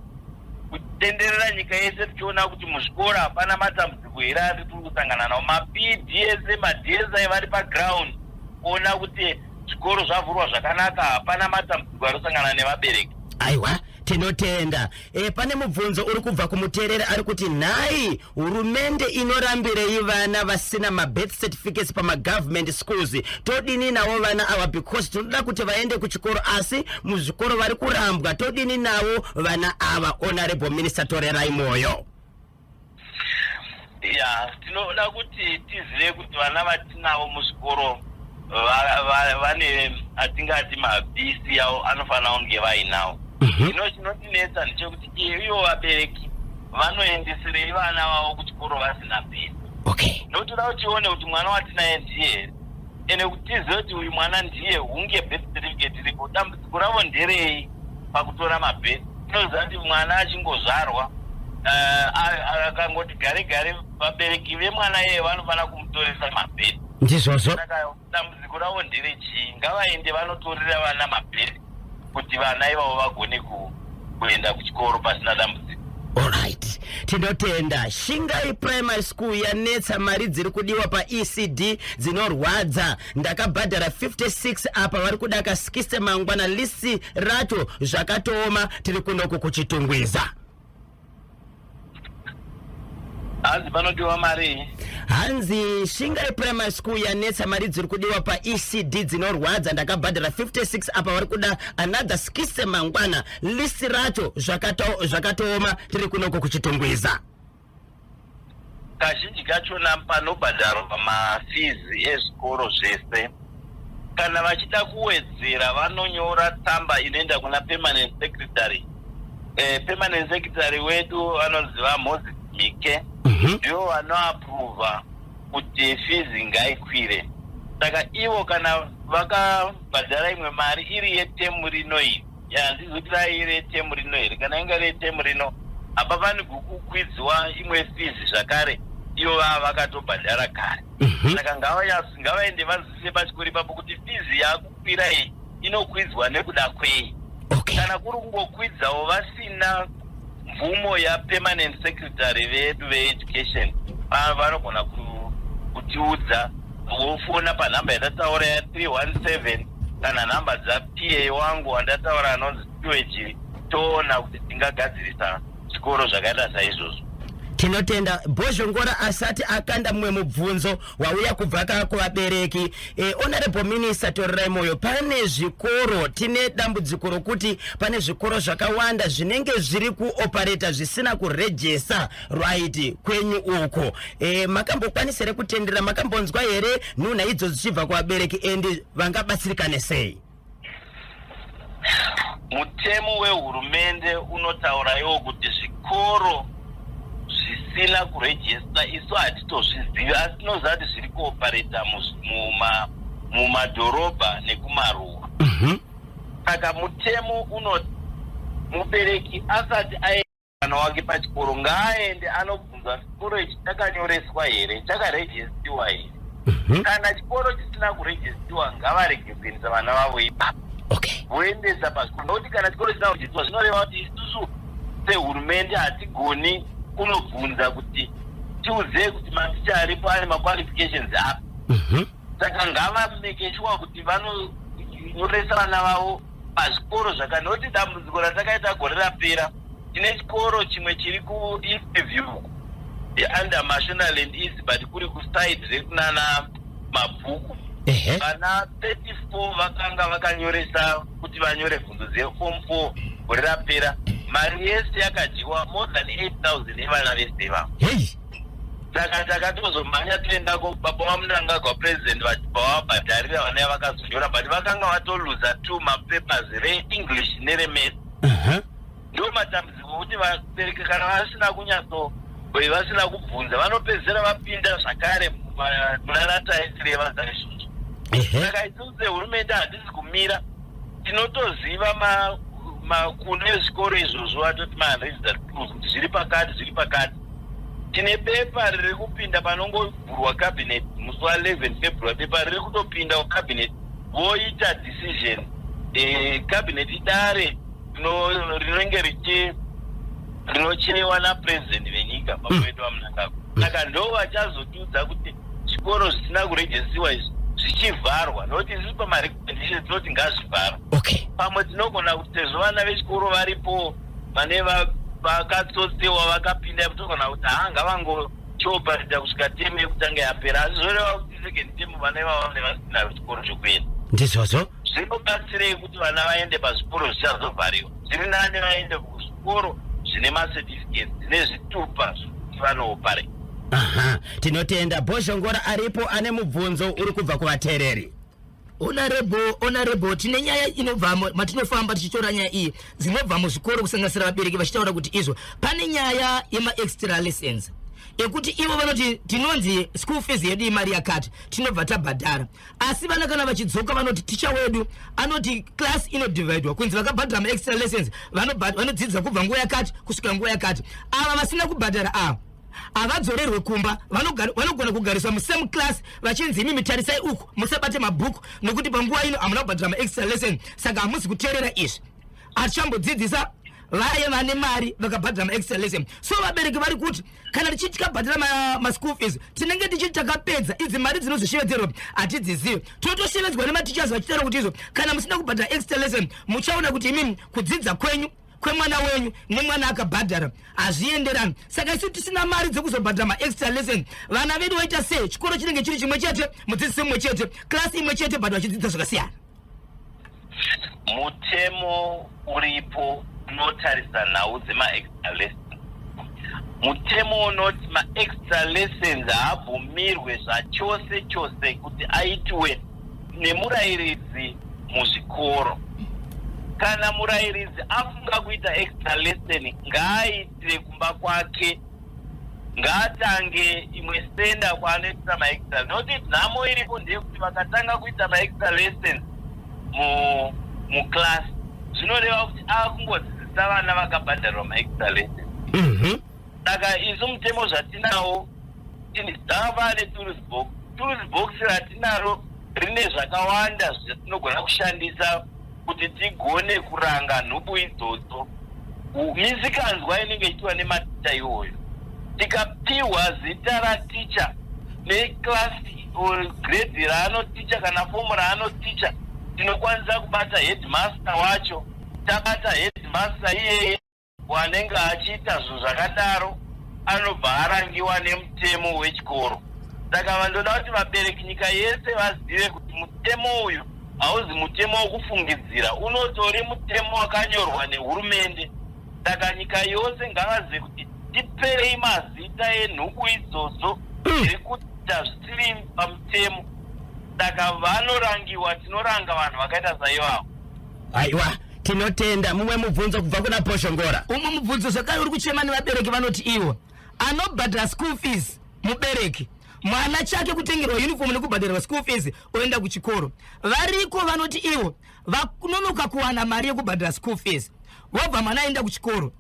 S3: kutenderera nyika yese tichiona kuti muzvikora hapana matambudziko here ari tiri kusangana nawo. Ma-PDS madhesa vari paground kuona kuti zvikoro zvavhurwa zvakanaka hapana matambudziko ari kusangana nevabereki.
S1: Aiwa, tinotenda. Pane mubvunzo uri kubva kumuteerera ari kuti nhai hurumende inorambirei vana vasina mabirth certificates pamagovernment schools, todini navo vana ava because tinoda kuti vaende kuchikoro asi muzvikoro vari kurambwa, todini navo vana ava? Honorable Minister, torerai moyo.
S3: Tinoda kuti tizive kuti vana vatinavo muzvikoro vane atingati mabhisi avo anofanira kunge vainawo. Chinotinetsa ndechekuti ivo vabereki vanoendeserei vana vavo kuchikoro vasina bhisi. Ndotoda kuti tione kuti mwana watinaye ndiye here, ene kuti tizive kuti uyu mwana ndiye hunge birth certificate iripo. Dambudziko ravo nderei pakutora mabhisi? Tinoziva kuti mwana achingozvarwa akangoti gare gare, vabereki vemwana iye vanofanira kumutoresa mabhisi.
S1: Ndizvozvo
S3: dambudziko ravo nderechii? Ngavaende vanotorera vana mabhisi kuti vana ivavo vagone kuenda kuchikoro pasina dambudziko.
S1: Alright, tinotenda. Shingai Primary School yanetsa, mari dziri kudiwa paECD dzinorwadza. Ndakabhadhara 56 apa vari kuda ka 60 mangwana, lisi racho zvakatooma, tiri kunoko kuchitungwiza.
S3: Hanzi panodiwa mari?
S1: Hanzi Shingai Primary School yanetsa, mari dziri kudiwa paECD dzinorwadza. Ndakabhadhara 56 apa vari kuda another 60 mangwana, lisi racho zvakatooma, tiri kunoko kuchitungwiza.
S3: Kazhinji kachona panobhadharwa mafees ezvikoro zvese, kana vachida kuwedzera vanonyora tsamba inoenda kuna permanent secretary. Permanent secretary wedu anonziva Moses Mike, ndiwo vanoapprova kuti fees ngaikwire. Saka ivo kana vakabhadhara imwe mari iri yetemu rino iyi, handizotira iri yetemu rino iri, kana inga iri yetemu rino, apa pane kukwidziwa imwe fees zvakare ivo vava vakatobhadhara kare. Saka ngavaende vanzwisise pachikoro ipapo kuti fees yakukwira iyi inokwidzwa nekuda kwei. Kana kuri kungokwidzawo vasina mvumo yapermanent secretary vedu veeducation, vanogona kutiudza wofona panhamba yatataura ya 317 kana nhamba dzaPA wangu wandataura anonzi Stewage, toona kuti tingagadzirisa zvikoro zvakaita saizvozvo.
S1: Tinotenda. Bozhongora asati akanda mumwe mubvunzo wauya kubva kuvabereki. Honorable Minister, torerai moyo. Pane zvikoro, tine dambudziko rokuti pane zvikoro zvakawanda zvinenge zviri kuoperata zvisina kurejesa right kwenyu uko. Makambokwanisa here kutendera, makambonzwa here nhunha idzodzo dzichibva kuvabereki endi vangabatsirikane sei?
S3: Mutemo wehurumende unotaura iwo kuti zvikoro zvisina kurejista isu hatitozvizivi, asi tinoziva kuti zviri kuoperata mumadhorobha nekumaruwa. Saka mutemo unoti mubereki asati aenda mwana wake pachikoro ngaaende anobvunza chikoro ichi chakanyoreswa here, chakarejistiwa here. Kana chikoro chisina kurejistiwa ngavarege kuendesa vana vavo ipapo voendesa pachikoro, nokuti kana chikoro chisina kurejistiwa zvinoreva kuti isusu sehurumende hatigoni kunobvunza kuti tiudzei kuti maticha aripo ane maqualifications api. Saka ngavamekeshwa kuti vanonyoresa vana vavo pazvikoro zvakanoti dambudziko ratakaita gore rapera, tine chikoro chimwe chiri kuinterview under Mashonaland East but kuri kuside rekunana mabhuku. Vana 34 vakanga vakanyoresa kuti vanyore bvunzo dzeform 4 gore rapera. Mari yese yakadyiwa more than 8,000 evana vese vavo. Saka takatozomhanya toendako baba vamunangagwa president vachibva vabhadharira vana vakazonyora, but vakanga vatoluza 2 mapapers reEnglish neremaths. Ndo matambudziko kuti vabereki kana vasina vasina kubvunza vanopedzera vapinda zvakare munanataisireva zaizvozvo. Saka isusu sehurumende handisi kumira, tinotoziva kune zvikoro izvozvo atoti ma-registered schools kuti zviri pakati. Tine pepa riri kupinda panongovhurwa cabinet musi wa11 February, pepa riri kutopinda cabinet voita decision. Cabinet idare rinenge rinochewa napresident venyika pamoedo vamunangagwa. Saka ndo vachazotiudza kuti zvikoro zvisina kurejesiwa izvi zvichivharwa nokuti zviri pamarekomendation tinoti ngazvivharwa.
S2: Okay.
S3: Pamwe tinogona kuti sezvo vana vechikoro varipo vane vakatsotsewa vakapinda togona kuti ngavangochoparita kusvika temu yekutanga yapera, asi zvoreva kuti second temu vana ivavane vasina chikoro chokuenda.
S1: Ndizvozvo
S3: Zvinobatsirei kuti vana vaende pazvikoro zvichazovhariwa. Zviri nani vaende kuzvikoro zvine macertificates, zvine zvitupa zvokuti vanooparate.
S1: aha, tinotenda Bhoshongora aripo ane mubvunzo uri kubva kuvateereri.
S2: Honorable tine nyaya inobva matinofamba tichitora nyaya iyi dzinobva muzvikoro kusanganisira vabereki vachitaura kuti izvo pane nyaya yema-extra lessons ekuti ivo vanoti tinonzi school fees yedu imari yakati tinobva tabhadhara, asi vana kana vachidzoka vanoti ticha wedu anoti class inodivhaidwa kunzi vakabhadhara ma-extra lessons vanodzidza kubva nguva yakati kusvika nguva yakati. Ava vasina kubhadhara avadzorerwe kumba, vanogona kugariswa musame class vachinzi imi mitarisai uku musabate mabhuku nokuti panguva ino hamuna kubhadhara ma-extra lesson, saka hamusi kuteerera izvi. Atichambodzidzisa vaye vane mari vakabhadhara ma-extra lesson. So vabereki vari kuti kana tichiti tikabhadhara ma-school fees tinenge tichiti takapedza idzi mari dzinozoshevedzelwa hatidzizive. Totoshevedzwa nematichers vachitaura kuti izvo kana musina kubhadhara extra lesson muchaona kuti imimi kudzidza kwenyu kwemwana wenyu nemwana akabhadhara hazvienderani. Saka isu tisina mari dzekuzobhadhara ma-extra lesson, vana vedu vaita sei? Chikoro chinenge chiri chimwe chete, mudzidzisi mumwe chete, klasi imwe chete, bhadha vachidzidza zvakasiyana.
S3: Mutemo uripo unotarisa nhau dzema-extra lessons. Mutemo unoti ma-extra lessons haabvumirwe zvachose chose kuti aitwe nemurayiridzi muzvikoro. Kana murayiridzi afunga kuita extra lesson ngaaitire kumba kwake, ngaatange imwe stenda kwaanoitira ma-extra. Nokuti nhamo iripo ndeyekuti vakatanga kuita ma-extra lessons muclass zvinoreva kuti akungodzidzisa vana vakabhadharwa ma-extra lessons. Saka isu mutemo zvatinawo dzava ne-tools box ratinaro rine zvakawanda zvatinogona kushandisa kuti tigone kuranga nhubu idzodzo. Misikanzwa inenge ichiitwa nematicha iwoyo, tikapiwa zita raticha neclasi or grade raanoticha kana fomu raanoticha, tinokwanisa kubata headmaster wacho, tabata headmaster iyeye wanenge achiita zvinhu zvakadaro anobva arangiwa nemutemo wechikoro. Saka vandoda kuti vabereki nyika yese vazive kuti mutemo uyu hauzi mutemo wokufungidzira, unotori mutemo wakanyorwa nehurumende. Saka nyika yose ngavazive kuti tiperei mazita enhuku idzodzo dziri kuita zvisiri pamutemo. Saka vanorangiwa, tinoranga vanhu vakaita saivavo.
S1: Aiwa, tinotenda. Mumwe mubvunzo kubva kuna Bhoshongora.
S2: Umwe mubvunzo zvakare uri kuchema nevabereki vanoti ivo anobhadhara school fees mubereki mwana chake kutengerwa uniform nekubhadharwa school fees oenda kuchikoro, variko vanoti ivo vanonoka kuwana mari yekubhadhara school fees wobva mwana aenda kuchikoro,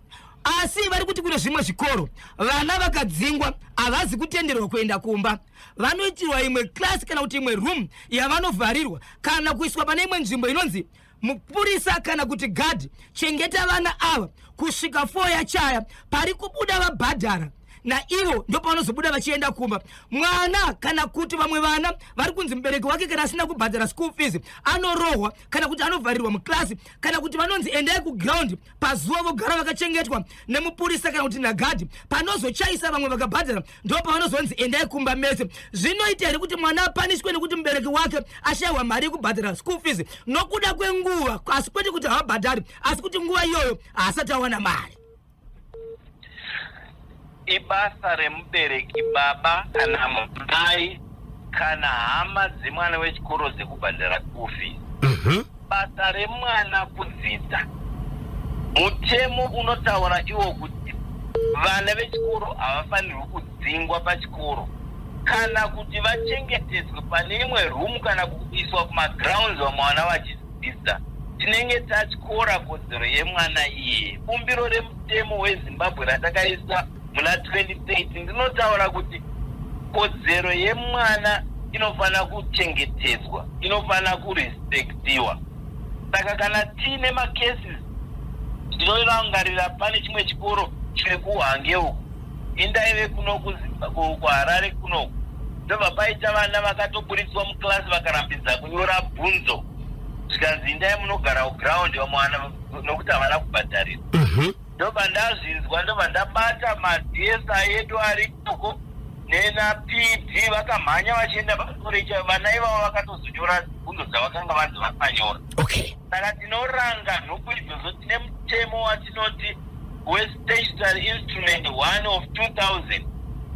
S2: asi vari kuti kune zvimwe zvikoro vana vakadzingwa havazi kutenderwa kuenda kumba, vanoitirwa imwe class kana kuti imwe room yavanovharirwa kana kuiswa pane imwe nzvimbo inonzi mupurisa kana kuti gadhi chengeta vana ava kusvika 4 yachaya, pari kubuda vabhadhara naivo ndo pavanozobuda vachienda kumba. Mwana kana kuti vamwe vana vari kunzi mubereki wake kana asina kubhadhara school fees anorohwa kana kuti anovharirwa muklasi kana kuti vanonzi endai kuground pazuva vogara vakachengetwa nemupurisa kana kuti nagadhi, panozochaisa vamwe vakabhadhara ndo pavanozonzi endai kumba mese. Zvinoita here kuti mwana apanishwe nekuti mubereki wake ashaiwa mari yekubhadhara school fees nokuda kwenguva, asi kwete kuti havabhadhari, asi kuti nguva iyoyo haasati awana mari.
S3: Ibasa remubereki baba kana mai kana hama dzemwana wechikoro dzekubhadhara school fees. Basa remwana kudzidza. Mutemo unotaura iwo kuti vana vechikoro havafanirwi kudzingwa pachikoro kana kuti vachengetedzwe pane imwe room kana kuiswa kumagrounds vamwana vachidzidzisa. Tinenge tachikora kodzero yemwana iye. Bumbiro remutemo weZimbabwe ratakaisa muna 2013 ndinotaura kuti kodzero yemwana inofana kuchengetedzwa, inofana kurespektiwa. Saka kana tiine macases ndinorangarira pane chimwe chikoro chiri kuHwange uku, endaive kunoku kuHarare kunoku, ndobva paita vana vakatoburiswa mukilasi vakarambidza kunyora bvunzo zvikanzi indai munogara kugraundi vamwana nokuti havana kubhadharira. Ndobva ndazvinzwa, ndobva ndabata madsi edu ari toko nenaPD vakamhanya vachienda pastorecha. Vana ivavo vakatozonyora bvunzo dzavakanga vanzi vakanyora. Saka tinoranga nhupu idzodzo. Tine mutemo watinoti westatutory instrument 1 of 2000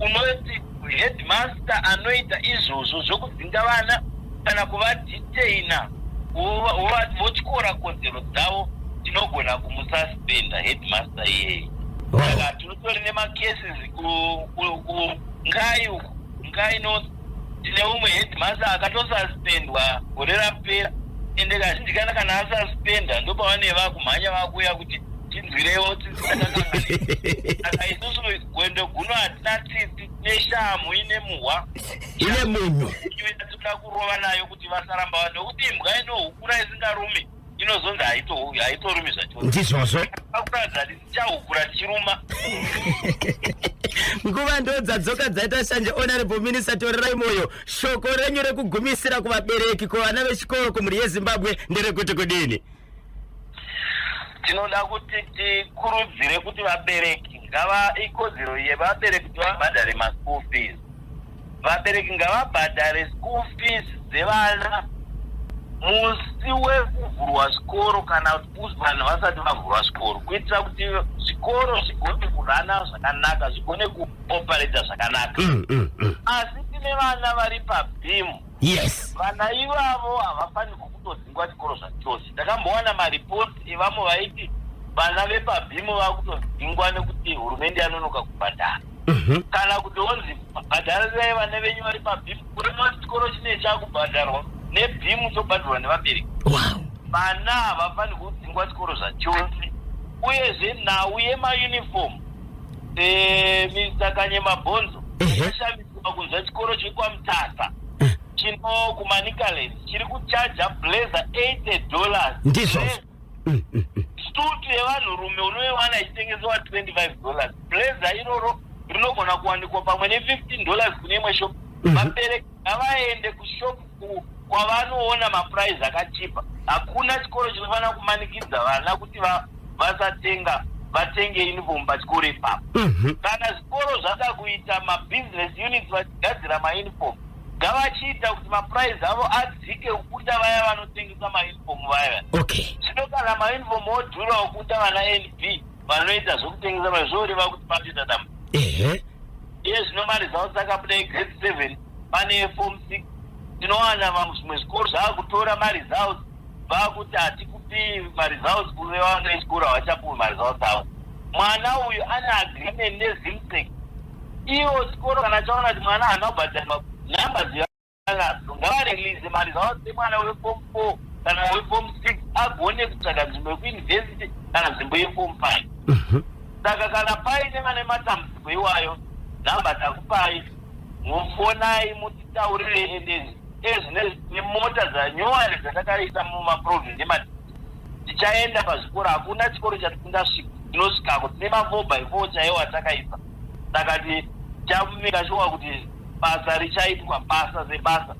S3: unoti headmaster anoita izvozvo zvokudzinga vana kana kuvadetaina votyora kodzero dzavo tinogona kumususpenda headmaster iyeye. Saka tinotori nemacases ngai nosi tine umwe headmaster akatosuspendwa gore rapera, ende kazhinji kana asuspenda ndopavane vakumhanya vakuya kuti tinzwirewo saka isusu gwendo guno hatina tsitsi neshamu ine muhwa
S1: ine munyu
S3: tinoda kurova nayo kuti vasaramba vanhu, nokuti imbwa inohukura isingarumi inozonzi haitorumi zvacho
S1: ndizvozvo
S3: akuratidza kuti tichahukura tichiruma.
S1: nguva ndo dzadzoka dzaita shanje. Honorable Minister torirai moyo, shoko renyu rekugumisira kuvabereki kuvana vechikoro kumhuri yeZimbabwe nderekuti kudini?
S3: Tinoda kuti tikurudzire kuti vabereki ikodzero yevabereki kuti vabhadhare maschool fees. Vabereki ngavabhadhare school fees dzevana musi wekuvhurwa zvikoro kana kuti vanhu vasati vavhurwa zvikoro, kuitira kuti zvikoro zvigone kurana zvakanaka, zvigone kuoperata zvakanaka. Asi tine vana vari pabhimu.
S1: Yes.
S3: Vana ivavo havafanirwi kutodzingwa chikoro zvachose. Ndakambowana maripoti evamwe vaiti vana vepabhimu vakutodzingwa nekuti hurumende yanonoka kubhadhara. Kana kuti onzi bhadharirai vana venyu vari pabhimu, kurema chikoro chine chakubhadharwa nebhimu chobhadharwa nevabereki. Vana havafanirwi kudzingwa chikoro zvachose. Uyezve nhau yemayunifomu Mr. Kanyema Bonzo yakashamiswa kunzwa chikoro chiri kwaMutasa chino kuManicaland chiri kuchaja blazer $80.
S1: Ndizvo.
S3: Suti yevanhurume unoiwana ichitengesewa $25. Blazer iroro rinogona kuwanikwa pamwe ne$15 kune imwe shop. Vabereki ngavaende kushopu kwavanoona mapuraizi akachipa. Hakuna chikoro chinofanira kumanikidza vana kuti vatenge uniform pachikoro ipapo. Kana zvikoro zvada kuita mabusiness units vachigadzira mauniform, ngavachiita kuti mapuraizi avo adzike kukuta vaya vanotengesa mauniform vaya. Zvino kana mauniform odhura okuta vana NB vanoita zvokutengesa mazvoreva kuti patoita dambudziko. Iye zvino mari dzavo dzakabuda grade 7 pane form 6 tinowana zvimwe zvikoro zvaakutora mari dzavo vakuti hatikupi mari dzavo zikuru vevana vechikoro havachapuwi mari dzavo dzavo. Mwana uyu ane agreement neZimtech. Iwo chikoro kana chaona kuti mwana haana kubhadhara nhamba dzevanadzo ngavarelease mari dzavo dzemwana weform 4 kana weform 6 agone kutsvaga nzvimbo yekuuniversity kana nzvimbo yeform 5. Saka kana paine vane matambudziko iwayo nhamba takupai, mufonai mutitaurire ende nemota dzanyowani dzatakaisa mumaprovinsi emati tichaenda pazvikoro. Hakuna chikoro chatingasvika tinosvikako, tine ma4x4 chaiwo atakaisa. Saka tichamira shuwa kuti basa richaitwa basa sebasa.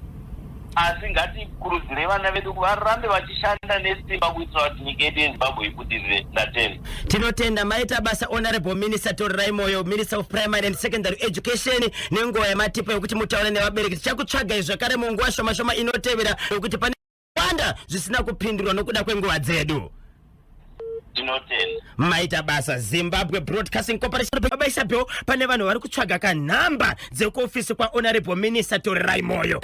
S3: Asi ngatikurudzire vana vedu varambe vachishanda nesimba kuitira kuti nyika yedu yeZimbabwe ibudirire. Ndatenda.
S1: Tinotenda maita basa Honorable Minister torirai moyo, Minister of Primary and Secondary Education, nenguva yamatipa yokuti mutaure nevabereki. Tichakutsvagai zvakare munguva shoma shoma inotevera yokuti pane wanda zvisina kupindurwa nokuda kwenguva dzedu.
S3: Tinotenda.
S1: Maita basa Zimbabwe Broadcasting Corporation babaisa byo pane vanhu vari kutsvaga kanhamba dzekuofisi kwa Honorable Minister torirai moyo.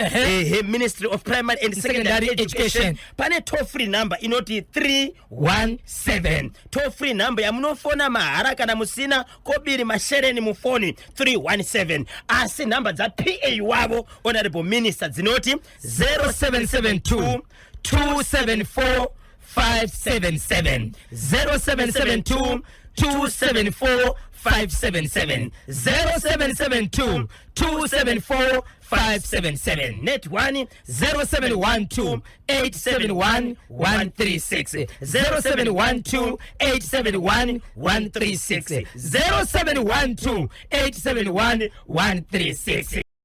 S1: Ministry of Primary and Secondary Education. Pane toll free number inoti 317. Toll free number yamunofona mahara kana musina kobiri mashereni mufoni 317. Asi namba dza PA wavo Honorable Minister dzinoti 0772 274 577 0772 274 577 0772 274 577 net 1 0712 871 136 0712 871 136 0712 871 136.